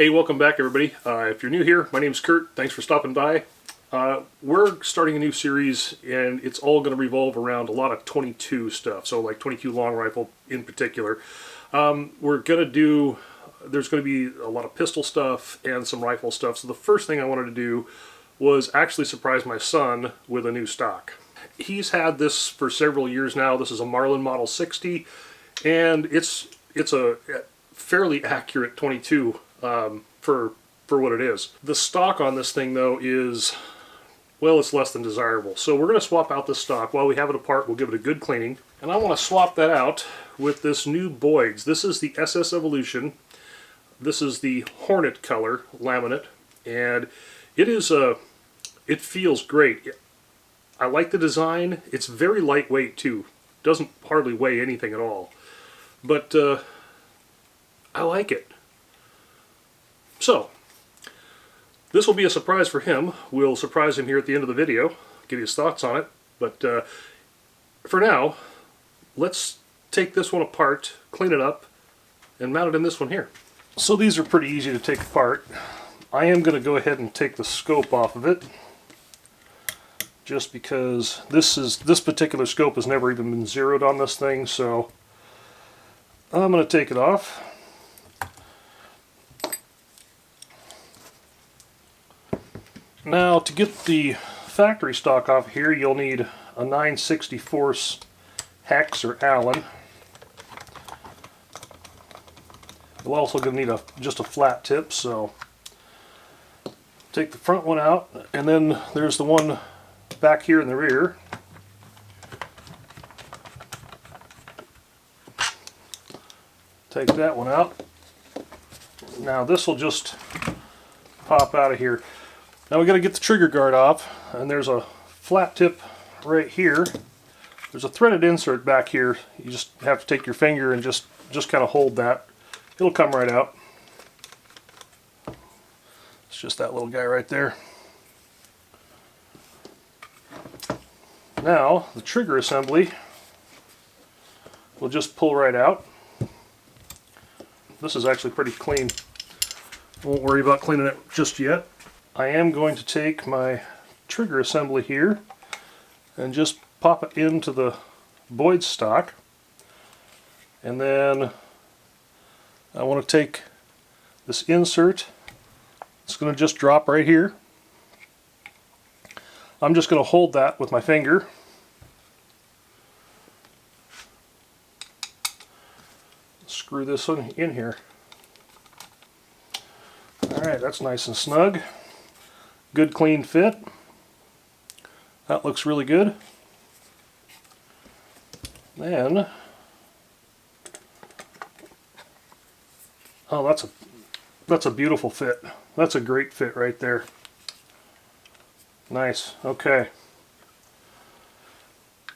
Hey, welcome back everybody. If you're new here, my name's Kurt. Thanks for stopping by. We're starting a new series and it's all going to revolve around a lot of 22 stuff, so like 22 long rifle in particular. We're going to do, there's going to be a lot of pistol stuff and some rifle stuff, so the first thing I wanted to do was actually surprise my son with a new stock. He's had this for several years now. This is a Marlin Model 60 and it's a fairly accurate 22 for what it is. The stock on this thing though is, well, it's less than desirable. So we're going to swap out this stock. While we have it apart, we'll give it a good cleaning. And I want to swap that out with this new Boyds. This is the SS Evolution. This is the Hornet color laminate, and it is it feels great. I like the design. It's very lightweight too. Doesn't hardly weigh anything at all. But I like it. So, this will be a surprise for him. We'll surprise him here at the end of the video, give you his thoughts on it. But for now, let's take this one apart, clean it up, and mount it in this one here. So these are pretty easy to take apart. I am going to go ahead and take the scope off of it, just because this particular scope has never even been zeroed on this thing, so I'm going to take it off. Now, to get the factory stock off here, you'll need a 9/64 hex or Allen. You're also going to need just a flat tip, so take the front one out, and then there's the one back here in the rear. Take that one out. Now this will just pop out of here. Now we got to get the trigger guard off, and there's a flat tip right here. There's a threaded insert back here. You just have to take your finger and just kind of hold that. It'll come right out. It's just that little guy right there. Now the trigger assembly will just pull right out. This is actually pretty clean. Won't worry about cleaning it just yet. I am going to take my trigger assembly here and just pop it into the Boyds stock, and then I want to take this insert. It's going to just drop right here. I'm just going to hold that with my finger. Screw this one in here. Alright, that's nice and snug. Good clean fit. That looks really good. Then, oh, that's a beautiful fit. That's a great fit right there. Nice. Okay.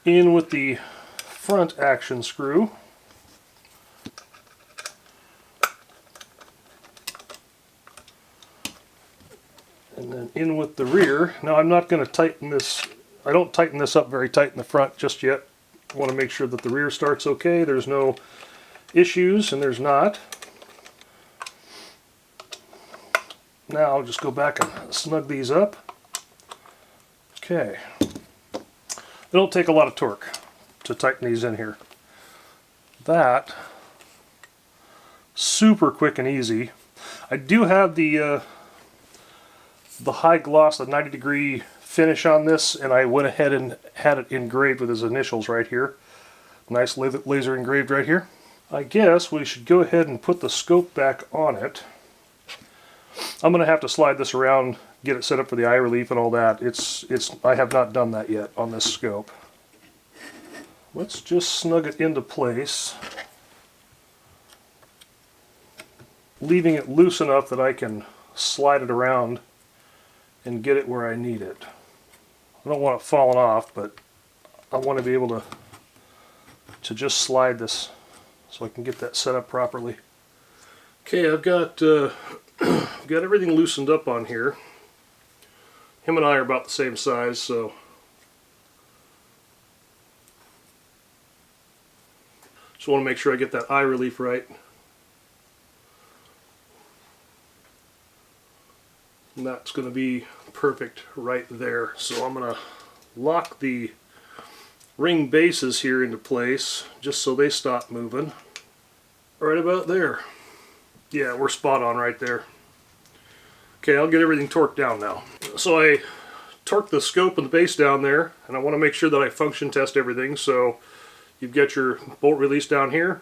In with the front action screw. And then in with the rear. Now I'm not going to tighten this. I don't tighten this up very tight in the front just yet. I want to make sure that the rear starts okay. There's no issues, and there's not. Now I'll just go back and snug these up. Okay. They don't take a lot of torque to tighten these in here. That, super quick and easy. I do have the high gloss, the 90-degree finish on this, and I went ahead and had it engraved with his initials right here. Nice laser engraved right here. I guess we should go ahead and put the scope back on it. I'm going to have to slide this around, get it set up for the eye relief and all that. I have not done that yet on this scope. Let's just snug it into place, leaving it loose enough that I can slide it around and get it where I need it. I don't want it falling off, but I want to be able to just slide this so I can get that set up properly. Okay, I've got got everything loosened up on here. Him and I are about the same size, so just want to make sure I get that eye relief right. And that's going to be perfect right there. So I'm going to lock the ring bases here into place just so they stop moving. Right about there. Yeah, we're spot on right there. Okay, I'll get everything torqued down now. So I torque the scope and the base down there, and I want to make sure that I function test everything. So you've got your bolt release down here.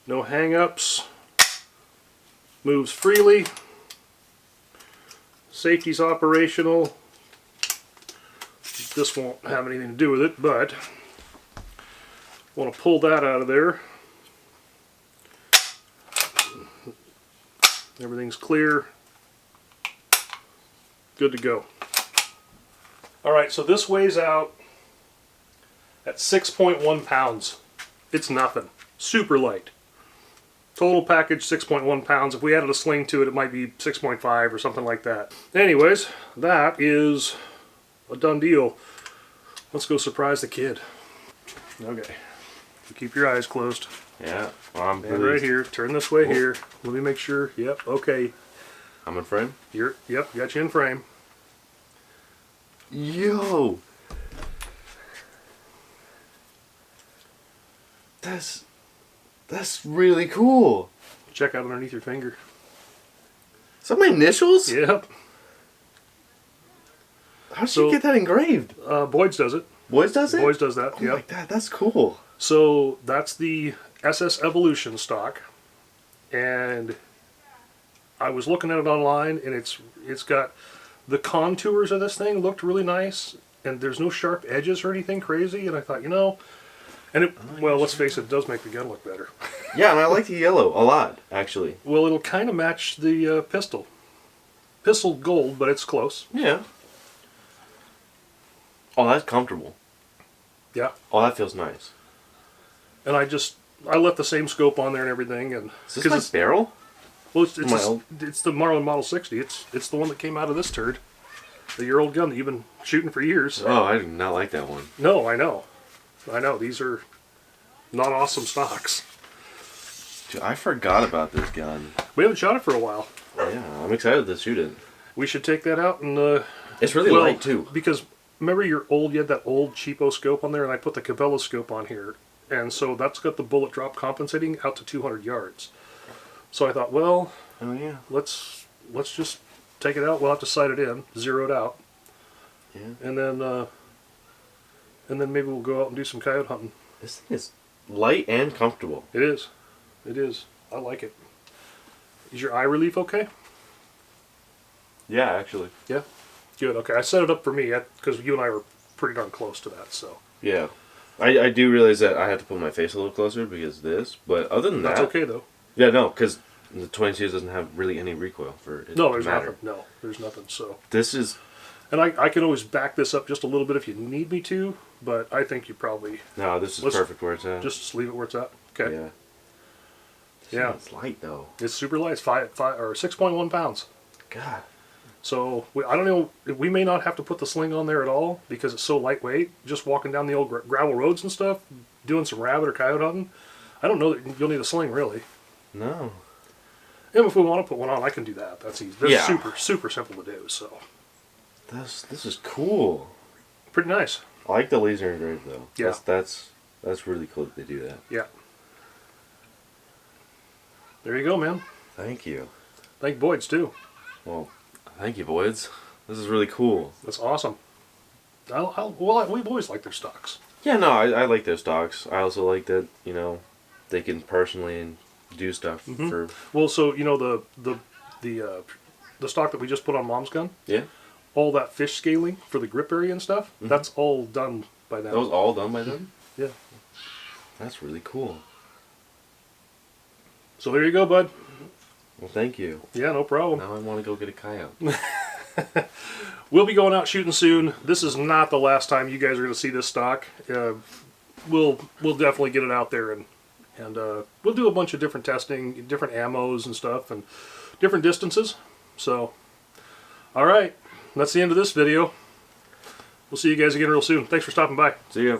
No hang-ups. Moves freely. Safety's operational. This won't have anything to do with it, but I want to pull that out of there. Everything's clear. Good to go. Alright, so this weighs out at 6.1 pounds. It's nothing. Super light. Total package 6.1 pounds. If we added a sling to it, it might be 6.5 or something like that. Anyways, that is a done deal. Let's go surprise the kid. Okay. Keep your eyes closed. Yeah, well, I'm and right here. Turn this way here. Let me make sure. Yep, okay. I'm in frame? Yep, got you in frame. Yo! That's really cool. Check out underneath your finger. Is that my initials? Yep. How did you get that engraved? Boyds does it. Boyds does it? Boyds does that, oh yep. my god, that's cool. So that's the SS Evolution stock, and I was looking at it online, and it's got the contours of this thing looked really nice, and there's no sharp edges or anything crazy, and I thought, you know, and it, well, let's face it, it does make the gun look better. Yeah, and I like the yellow a lot, actually. Well, it'll kind of match the pistol. Pistol gold, but it's close. Yeah. Oh, that's comfortable. Yeah. Oh, that feels nice. And I left the same scope on there and everything, and is this my barrel? Well, it's the Marlin Model 60. It's the one that came out of this turd. The year-old gun that you've been shooting for years. Oh, I do not like that one. No, I know. These are not awesome stocks. Dude, I forgot about this gun. We haven't shot it for a while. Yeah, I'm excited to shoot it. We should take that out and... it's really light, too. Because, remember you had that old cheapo scope on there, and I put the Cabela scope on here. And so that's got the bullet drop compensating out to 200 yards. So I thought, well, oh yeah, let's just take it out. We'll have to sight it in, zero it out, yeah, and then maybe we'll go out and do some coyote hunting. This thing is light and comfortable. It is. It is. I like it. Is your eye relief okay? Yeah, actually. Yeah. Good. Okay. I set it up for me because you and I were pretty darn close to that. So. Yeah. I do realize that I have to put my face a little closer because of this, but other than that... That's okay, though. Yeah, no, because the 22 doesn't have really any recoil for it. No, there's nothing. No, there's nothing. So this is... And I can always back this up just a little bit if you need me to, but I think you probably... No, this is perfect where it's at. Just leave it where it's at. Okay. Yeah. Yeah. It's light, though. It's super light. It's 6.1 pounds. God. So, I don't know, we may not have to put the sling on there at all because it's so lightweight. Just walking down the old gravel roads and stuff, doing some rabbit or coyote hunting, I don't know that you'll need a sling, really. No. And if we want to put one on, I can do that. That's easy. That's yeah. super simple to do, so. This is cool. Pretty nice. I like the laser engraved, though. Yeah. That's really cool that they do that. Yeah. There you go, man. Thank you. Thank Boyds, too. Well... Thank you, Boyds. This is really cool. That's awesome. We've always liked their stocks. Yeah, no, I like their stocks. I also like that, you know, they can personally do stuff for... Well, so, you know, the stock that we just put on Mom's gun? Yeah. All that fish scaling for the grip area and stuff, that's all done by them. That was all done by them? Yeah. That's really cool. So there you go, bud. Well, thank you. Yeah, no problem. Now I want to go get a coyote. We'll be going out shooting soon. This is not the last time you guys are going to see this stock. We'll definitely get it out there, and we'll do a bunch of different testing, different ammos and stuff, and different distances. So, all right, that's the end of this video. We'll see you guys again real soon. Thanks for stopping by. See ya.